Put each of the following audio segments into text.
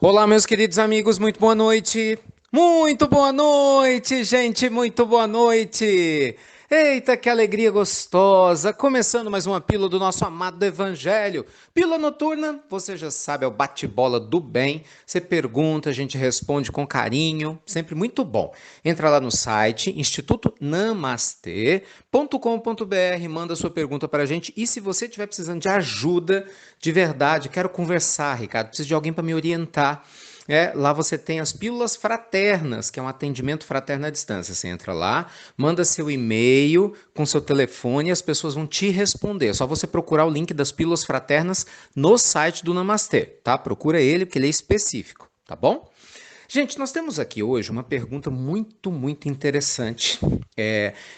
Olá, meus queridos amigos, muito boa noite. Muito boa noite, gente, muito boa noite. Eita, que alegria gostosa! Começando mais uma pílula do nosso amado Evangelho. Pílula noturna, você já sabe, é o bate-bola do bem. Você pergunta, a gente responde com carinho, sempre muito bom. Entra lá no site institutonamastê.com.br, manda sua pergunta para a gente. E se você estiver precisando de ajuda, de verdade, quero conversar, Ricardo, preciso de alguém para me orientar. Lá você tem as pílulas fraternas, que é um atendimento fraterno à distância. Você entra lá, manda seu e-mail com seu telefone e as pessoas vão te responder. É só você procurar o link das pílulas fraternas no site do Namastê, tá? Procura ele, porque ele é específico, tá bom? Gente, nós temos aqui hoje uma pergunta muito interessante.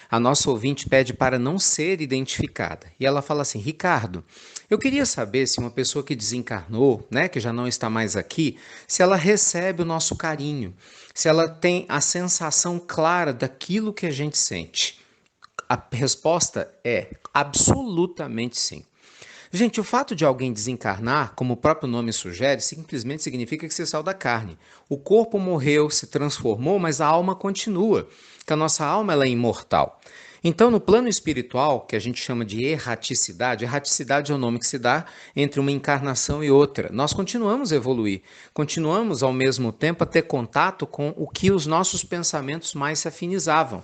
A nossa ouvinte pede para não ser identificada. E ela fala assim: Ricardo, eu queria saber se uma pessoa que desencarnou, né, que já não está mais aqui, se ela recebe o nosso carinho, se ela tem a sensação clara daquilo que a gente sente. A resposta é absolutamente sim. Gente, o fato de alguém desencarnar, como o próprio nome sugere, simplesmente significa que você saiu da carne. O corpo morreu, se transformou, mas a alma continua, que a nossa alma ela é imortal. Então, no plano espiritual, que a gente chama de erraticidade é o nome que se dá entre uma encarnação e outra. Nós continuamos a evoluir, continuamos ao mesmo tempo a ter contato com o que os nossos pensamentos mais se afinizavam.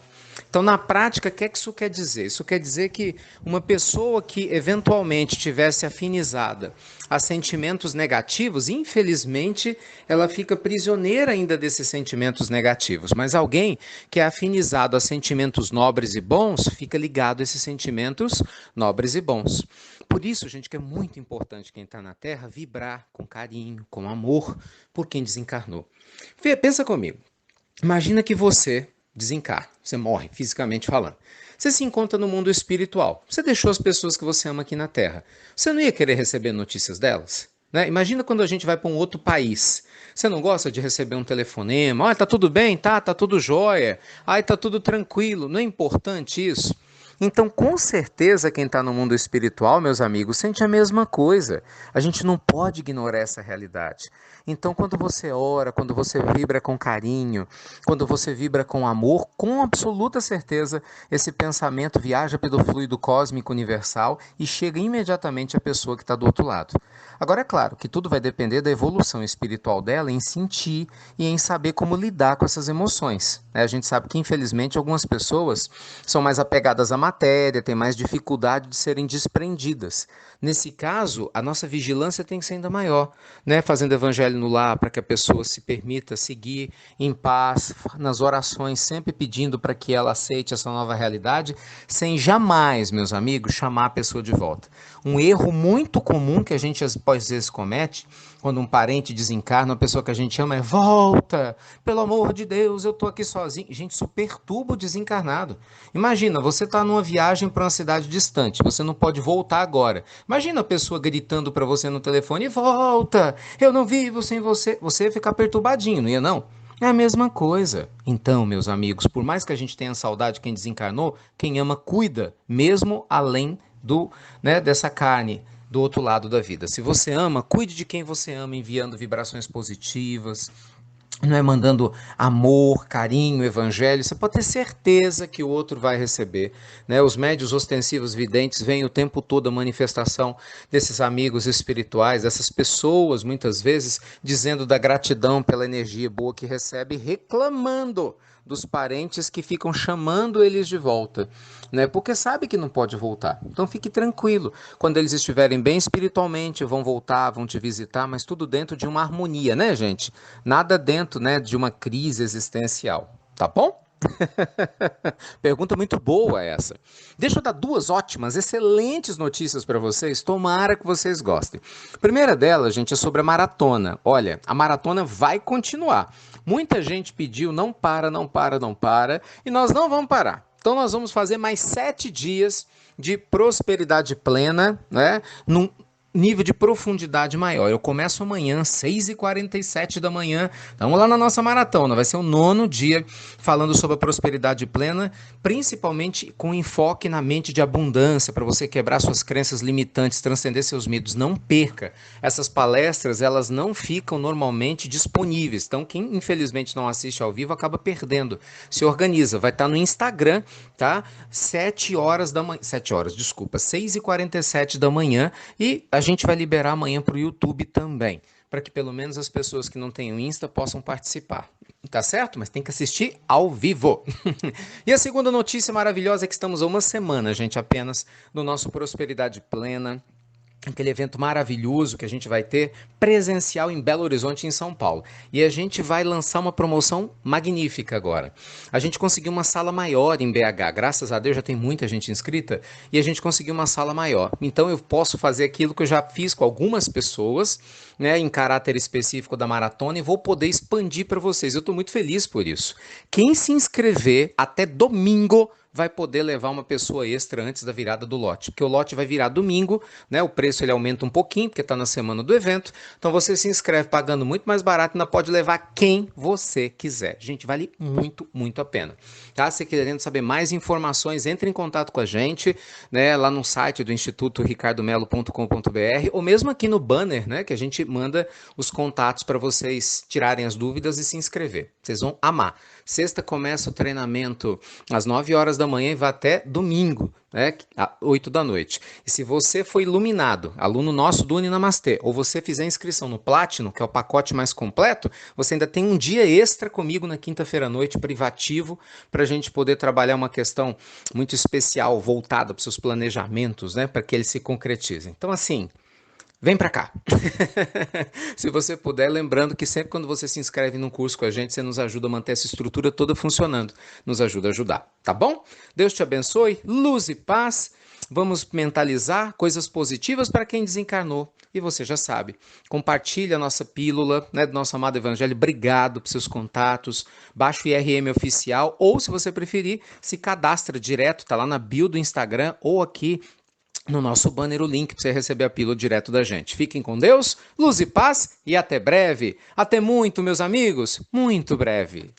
Então, na prática, o que é que isso quer dizer? Isso quer dizer que uma pessoa que eventualmente tivesse afinizada a sentimentos negativos, infelizmente, ela fica prisioneira ainda desses sentimentos negativos. Mas alguém que é afinizado a sentimentos nobres e bons, fica ligado a esses sentimentos nobres e bons. Por isso, gente, que é muito importante quem está na Terra vibrar com carinho, com amor por quem desencarnou. Pensa comigo. Imagina que você desencarna, você morre, fisicamente falando. Você se encontra no mundo espiritual. Você deixou as pessoas que você ama aqui na Terra. Você não ia querer receber notícias delas? Né? Imagina quando a gente vai para um outro país. Você não gosta de receber um telefonema? Olha, tá tudo bem? Tá tudo jóia. Ai, tá tudo tranquilo. Não é importante isso? Então, com certeza, quem está no mundo espiritual, meus amigos, sente a mesma coisa. A gente não pode ignorar essa realidade. Então, quando você ora, quando você vibra com carinho, quando você vibra com amor, com absoluta certeza, esse pensamento viaja pelo fluido cósmico universal e chega imediatamente à pessoa que está do outro lado. Agora, é claro que tudo vai depender da evolução espiritual dela em sentir e em saber como lidar com essas emoções. A gente sabe que, infelizmente, algumas pessoas são mais apegadas à matéria, têm mais dificuldade de serem desprendidas. Nesse caso, a nossa vigilância tem que ser ainda maior, né? Fazendo evangelho no lar para que a pessoa se permita seguir em paz, nas orações, sempre pedindo para que ela aceite essa nova realidade, sem jamais, meus amigos, chamar a pessoa de volta. Um erro muito comum que a gente às vezes comete, quando um parente desencarna, uma pessoa que a gente ama, é volta, pelo amor de Deus, eu estou aqui sozinho. Gente, isso perturba o desencarnado. Imagina, você está numa viagem para uma cidade distante, você não pode voltar agora. Imagina a pessoa gritando para você no telefone, volta, eu não vivo sem você. Você ia ficar perturbadinho, não ia não? É a mesma coisa. Então, meus amigos, por mais que a gente tenha saudade de quem desencarnou, quem ama cuida, mesmo além dessa carne do outro lado da vida. Se você ama, cuide de quem você ama, enviando vibrações positivas, não é mandando amor, carinho, evangelho. Você pode ter certeza que o outro vai receber, né? Os médios ostensivos videntes veem o tempo todo a manifestação desses amigos espirituais, dessas pessoas, muitas vezes, dizendo da gratidão pela energia boa que recebe, reclamando dos parentes que ficam chamando eles de volta, né? Porque sabe que não pode voltar. Então fique tranquilo. Quando eles estiverem bem espiritualmente, vão voltar, vão te visitar, mas tudo dentro de uma harmonia, né, gente? Nada dentro, né, de uma crise existencial. Tá bom? Pergunta muito boa essa. Deixa eu dar duas ótimas, excelentes notícias para vocês. Tomara que vocês gostem. A primeira delas, gente, é sobre a maratona. Olha, a maratona vai continuar. Muita gente pediu, não para, não para, não para, e nós não vamos parar. Então nós vamos fazer mais 7 dias de prosperidade plena, né? nível de profundidade maior. Eu começo amanhã, 6h47 da manhã. Vamos lá na nossa maratona. Vai ser o 9º dia falando sobre a prosperidade plena, principalmente com enfoque na mente de abundância, para você quebrar suas crenças limitantes, transcender seus medos. Não perca. Essas palestras, elas não ficam normalmente disponíveis. Então, quem infelizmente não assiste ao vivo acaba perdendo. Se organiza. Vai estar no Instagram, tá? 7 horas da manhã. 7 horas, desculpa. 6h47 da manhã. E a gente vai liberar amanhã para o YouTube também, para que pelo menos as pessoas que não têm o Insta possam participar. Tá certo? Mas tem que assistir ao vivo. E a segunda notícia maravilhosa é que estamos a uma semana, gente, apenas do nosso Prosperidade Plena, aquele evento maravilhoso que a gente vai ter presencial em Belo Horizonte, em São Paulo. E a gente vai lançar uma promoção magnífica agora. A gente conseguiu uma sala maior em BH, graças a Deus já tem muita gente inscrita, e a gente conseguiu uma sala maior. Então eu posso fazer aquilo que eu já fiz com algumas pessoas, né, em caráter específico da maratona, e vou poder expandir para vocês. Eu estou muito feliz por isso. Quem se inscrever até domingo vai poder levar uma pessoa extra antes da virada do lote, porque o lote vai virar domingo, né? O preço ele aumenta um pouquinho, porque está na semana do evento, então você se inscreve pagando muito mais barato e ainda pode levar quem você quiser. Gente, vale muito, muito a pena. Tá? Se querendo saber mais informações, entre em contato com a gente, né? Lá no site do Instituto ricardomelo.com.br, ou mesmo aqui no banner, né? Que a gente manda os contatos para vocês tirarem as dúvidas e se inscrever. Vocês vão amar. Sexta começa o treinamento às 9 horas da manhã e vai até domingo, né, às 8 da noite. E se você for iluminado, aluno nosso do Uninamastê, ou você fizer inscrição no Platinum, que é o pacote mais completo, você ainda tem um dia extra comigo na quinta-feira à noite, privativo, para a gente poder trabalhar uma questão muito especial, voltada para os seus planejamentos, né, para que eles se concretizem. Então, assim, vem para cá. Se você puder, lembrando que sempre quando você se inscreve num curso com a gente, você nos ajuda a manter essa estrutura toda funcionando. Nos ajuda a ajudar, tá bom? Deus te abençoe, luz e paz. Vamos mentalizar coisas positivas para quem desencarnou. E você já sabe, compartilha a nossa pílula, né, do nosso amado Evangelho. Obrigado por seus contatos. Baixa o IRM oficial ou, se você preferir, se cadastra direto, tá lá na bio do Instagram ou aqui no nosso banner o link para você receber a pílula direto da gente. Fiquem com Deus, luz e paz e até breve. Até muito, meus amigos, muito breve.